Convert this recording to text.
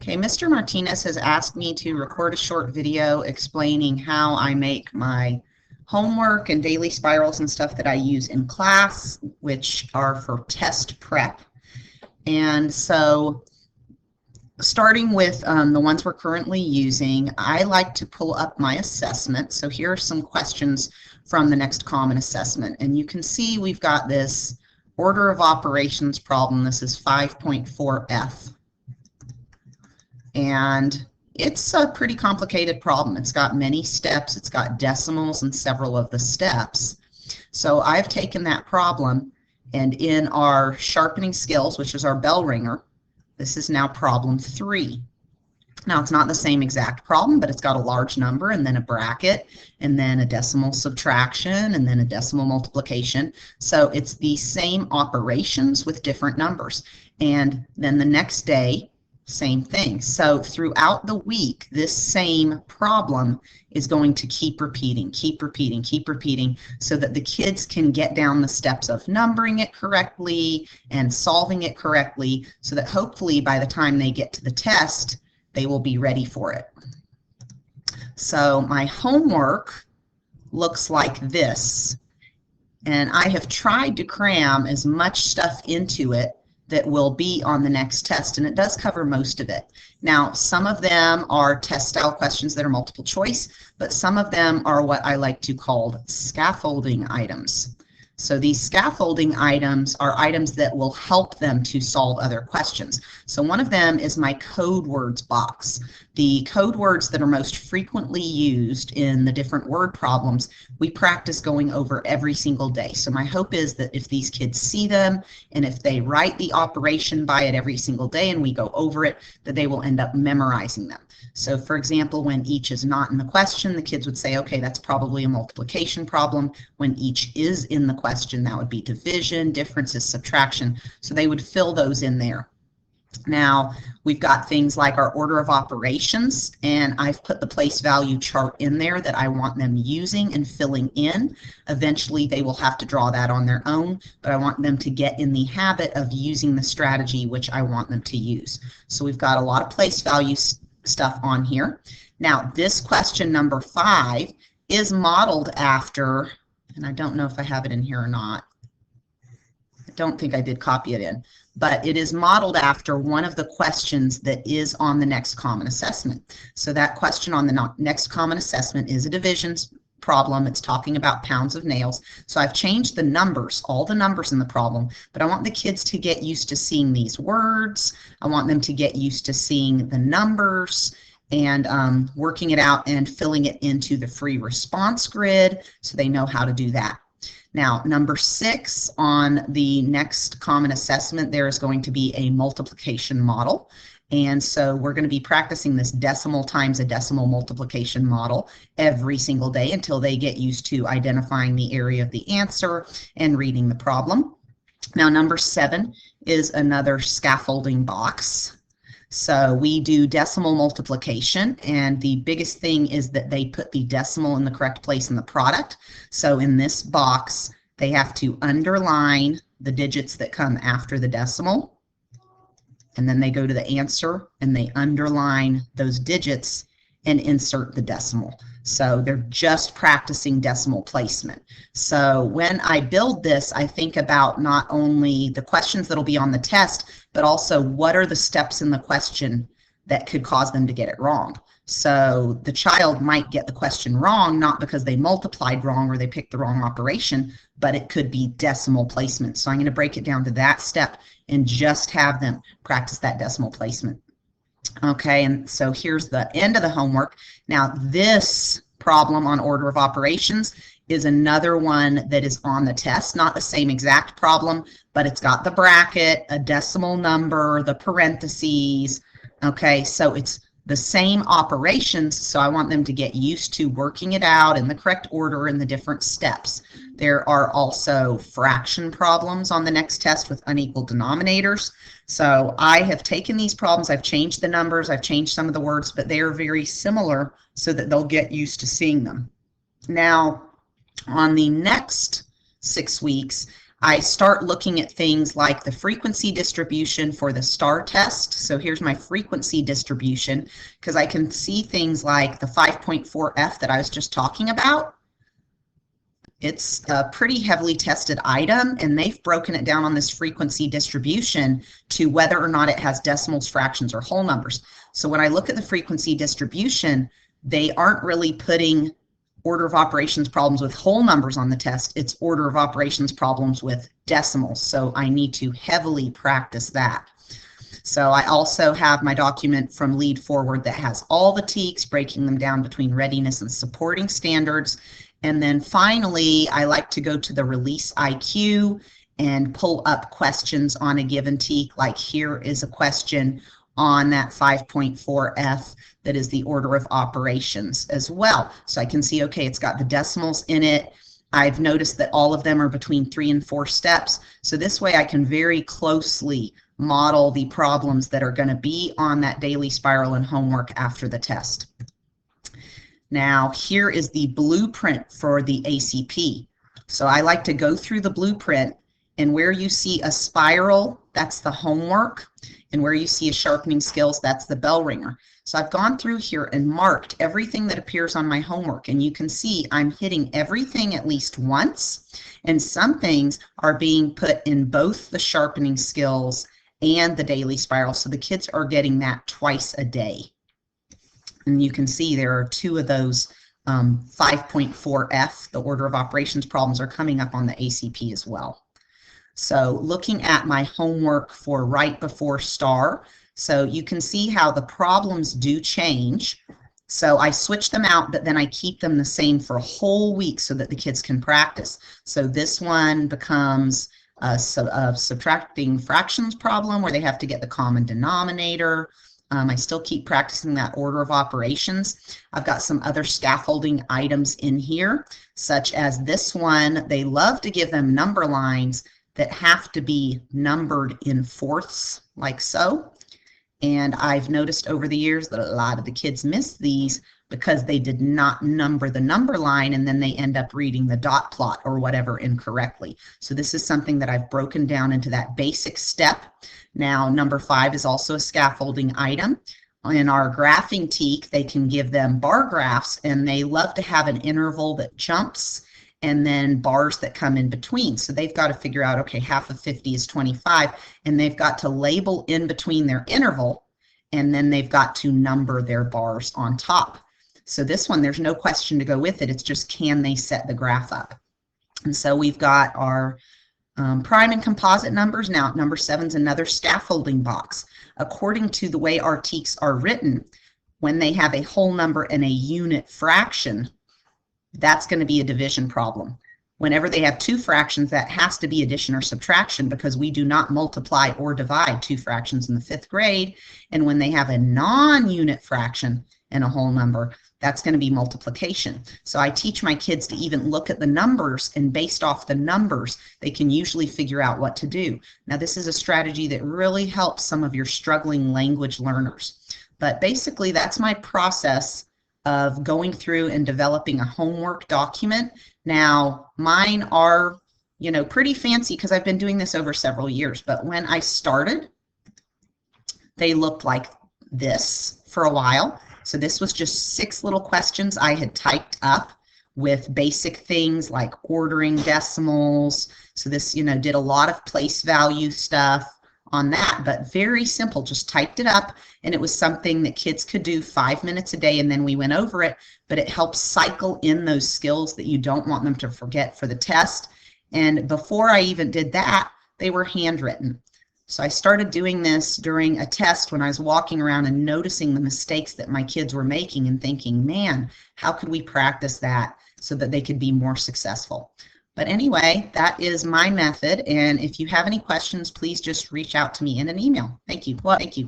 Okay, Mr. Martinez has asked me to record a short video explaining how I make my homework and daily spirals and stuff that I use in class, which are for test prep. And so starting with the ones we're currently using, I like to pull up my assessment. So here are some questions from the next common assessment. And you can see we've got this order of operations problem. This is 5.4F. And it's a pretty complicated problem. It's got many steps. It's got decimals in several of the steps. So I've taken that problem, and in our sharpening skills, which is our bell ringer, this is now problem 3. Now it's not the same exact problem, but it's got a large number and then a bracket and then a decimal subtraction and then a decimal multiplication. So it's the same operations with different numbers. And then the next day, same thing. So throughout the week, this same problem is going to keep repeating, so that the kids can get down the steps of numbering it correctly and solving it correctly, so that hopefully by the time they get to the test, they will be ready for it. So my homework looks like this, and I have tried to cram as much stuff into it that will be on the next test, and it does cover most of it. Now, some of them are test style questions that are multiple choice, but some of them are what I like to call scaffolding items. So these scaffolding items are items that will help them to solve other questions. So one of them is my code words box. The code words that are most frequently used in the different word problems, we practice going over every single day. So my hope is that if these kids see them and if they write the operation by it every single day and we go over it, that they will end up memorizing them. So for example, when each is not in the question, the kids would say, okay, that's probably a multiplication problem. When each is in the question, that would be division, differences, subtraction. So they would fill those in there. Now, we've got things like our order of operations, and I've put the place value chart in there that I want them using and filling in. Eventually, they will have to draw that on their own, but I want them to get in the habit of using the strategy which I want them to use. So we've got a lot of place value stuff on here. Now, this question number 5 is modeled after, and I don't know if I have it in here or not. I don't think I did copy it in, but it is modeled after one of the questions that is on the next common assessment. So that question on the next common assessment is a division problem. It's talking about pounds of nails. So I've changed the numbers, all the numbers in the problem, but I want the kids to get used to seeing these words. I want them to get used to seeing the numbers and working it out and filling it into the free response grid so they know how to do that. Now, number 6 on the next common assessment, there is going to be a multiplication model. And so we're going to be practicing this decimal times a decimal multiplication model every single day until they get used to identifying the area of the answer and reading the problem. Now, number 7 is another scaffolding box. So we do decimal multiplication, and the biggest thing is that they put the decimal in the correct place in the product. So in this box, they have to underline the digits that come after the decimal, and then they go to the answer and they underline those digits and insert the decimal. So they're just practicing decimal placement. So when I build this, I think about not only the questions that'll be on the test, but also what are the steps in the question that could cause them to get it wrong. So the child might get the question wrong, not because they multiplied wrong or they picked the wrong operation, but it could be decimal placement. So I'm going to break it down to that step and just have them practice that decimal placement. Okay, and so here's the end of the homework. Now this problem on order of operations is another one that is on the test, not the same exact problem, but it's got the bracket, a decimal number, the parentheses. Okay, so it's the same operations, so I want them to get used to working it out in the correct order in the different steps. There are also fraction problems on the next test with unequal denominators. So I have taken these problems, I've changed the numbers, I've changed some of the words, but they are very similar so that they'll get used to seeing them. Now, on the next 6 weeks, I start looking at things like the frequency distribution for the STAR test. So here's my frequency distribution, because I can see things like the 5.4F that I was just talking about. It's a pretty heavily tested item, and they've broken it down on this frequency distribution to whether or not it has decimals, fractions, or whole numbers. So when I look at the frequency distribution, they aren't really putting order of operations problems with whole numbers on the test. It's order of operations problems with decimals. So I need to heavily practice that. So I also have my document from Lead Forward that has all the TEKS, breaking them down between readiness and supporting standards. And then finally, I like to go to the Release IQ and pull up questions on a given TEK. Like here is a question on that 5.4F that is the order of operations as well. So I can see, okay, it's got the decimals in it. I've noticed that all of them are between 3 and 4 steps. So this way I can very closely model the problems that are going to be on that daily spiral and homework after the test. Now, here is the blueprint for the ACP. So I like to go through the blueprint, and where you see a spiral, that's the homework, and where you see a sharpening skills, that's the bell ringer. So I've gone through here and marked everything that appears on my homework, and you can see I'm hitting everything at least once, and some things are being put in both the sharpening skills and the daily spiral, so the kids are getting that twice a day. And you can see there are 2 of those 5.4F, the order of operations problems, are coming up on the ACP as well. So looking at my homework for right before STAR, so you can see how the problems do change. So I switch them out, but then I keep them the same for a whole week so that the kids can practice. So this one becomes a subtracting fractions problem where they have to get the common denominator. I still keep practicing that order of operations. I've got some other scaffolding items in here, such as this one. They love to give them number lines that have to be numbered in fourths, like so. And I've noticed over the years that a lot of the kids miss these because they did not number the number line, and then they end up reading the dot plot or whatever incorrectly. So this is something that I've broken down into that basic step. Now, number 5 is also a scaffolding item. In our graphing TEK, they can give them bar graphs, and they love to have an interval that jumps and then bars that come in between. So they've got to figure out, okay, half of 50 is 25, and they've got to label in between their interval, and then they've got to number their bars on top. So this one, there's no question to go with it. It's just, can they set the graph up? And so we've got our prime and composite numbers. Now, number 7 is another scaffolding box. According to the way our TEKs are written, when they have a whole number and a unit fraction, that's going to be a division problem. Whenever they have 2 fractions, that has to be addition or subtraction, because we do not multiply or divide 2 fractions in the 5th grade. And when they have a non-unit fraction and a whole number, that's going to be multiplication. So I teach my kids to even look at the numbers, and based off the numbers, they can usually figure out what to do. Now, this is a strategy that really helps some of your struggling language learners. But basically, that's my process of going through and developing a homework document. Now, mine are, you know, pretty fancy because I've been doing this over several years. But when I started, they looked like this for a while. So this was just 6 little questions I had typed up with basic things like ordering decimals. So this, you know, did a lot of place value stuff on that, but very simple, just typed it up, and it was something that kids could do 5 minutes a day, and then we went over it, but it helps cycle in those skills that you don't want them to forget for the test. And before I even did that, they were handwritten. So I started doing this during a test when I was walking around and noticing the mistakes that my kids were making and thinking, man, how could we practice that so that they could be more successful? But anyway, that is my method. And if you have any questions, please just reach out to me in an email. Thank you. Well, thank you.